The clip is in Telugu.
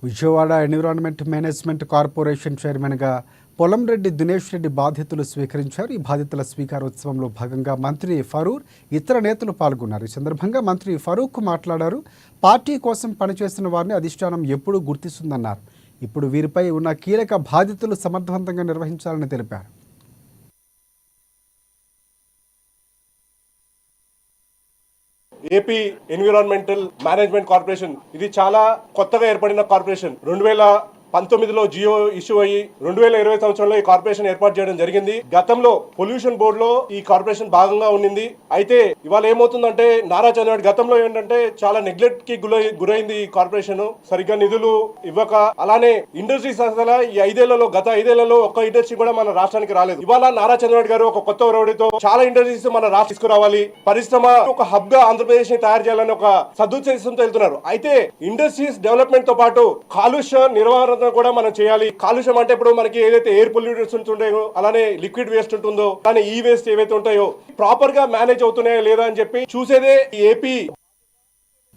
విజయవాడ ఎన్విరాన్మెంట్ మేనేజ్మెంట్ కార్పొరేషన్ చైర్మన్గా పొలంరెడ్డి దినేష్ రెడ్డి బాధ్యతలు స్వీకరించారు. ఈ బాధ్యతల స్వీకారోత్సవంలో భాగంగా మంత్రి ఫరూర్ ఇతర నేతలు పాల్గొన్నారు. ఈ సందర్భంగా మంత్రి ఫరూక్ మాట్లాడారు. పార్టీ కోసం పనిచేస్తున్న వారిని అధిష్టానం ఎప్పుడూ గుర్తిస్తుందన్నారు. ఇప్పుడు వీరిపై ఉన్న కీలక బాధ్యతలు సమర్థవంతంగా నిర్వహించాలని తెలిపారు. ఏపీ ఎన్విరాన్మెంటల్ మేనేజ్మెంట్ కార్పొరేషన్ ఇది చాలా కొత్తగా ఏర్పడిన కార్పొరేషన్. 2019లో జియో ఇష్యూ అయ్యి 2020 సంవత్సరంలో ఈ కార్పొరేషన్ ఏర్పాటు చేయడం జరిగింది. గతంలో పొల్యూషన్ బోర్డులో ఈ కార్పొరేషన్ భాగంగా ఉండింది. అయితే ఇవాళ ఏమవుతుందంటే నారా చంద్రబాబు గతంలో ఏంటంటే చాలా నెగ్లెక్ట్ కి గురైంది ఈ కార్పొరేషన్. సరిగ్గా నిధులు ఇవ్వక, అలానే ఇండస్ట్రీస్ అసలు ఈ గత ఐదేళ్లలో ఒక్క ఇండస్ట్రీ కూడా మన రాష్ట్రానికి రాలేదు. ఇవాళ నారా చంద్రబాబు గారు ఒక కొత్త ఒరవడితో చాలా ఇండస్ట్రీస్ మన రాష్ట్రం తీసుకురావాలి, పరిశ్రమ ఒక హబ్ గా ఆంధ్రప్రదేశ్ ని తయారు చేయాలని ఒక సదుద్దేశంతో వెళ్తున్నారు. అయితే ఇండస్ట్రీస్ డెవలప్మెంట్ తో పాటు కాలుష్య నిర్వహణ కూడా మనం చేయాలి. కాలుష్యం అంటే ఇప్పుడు మనకి ఏదైతే ఎయిర్ పొల్యూటర్స్ ఉంటుంటాయో, అలానే లిక్విడ్ వేస్ట్ ఉంటుందో, కానీ ఈ వేస్ట్ ఏవైతే ఉంటాయో ప్రాపర్ గా మేనేజ్ అవుతున్నాయో లేదా అని చెప్పి చూసేదే ఏపీ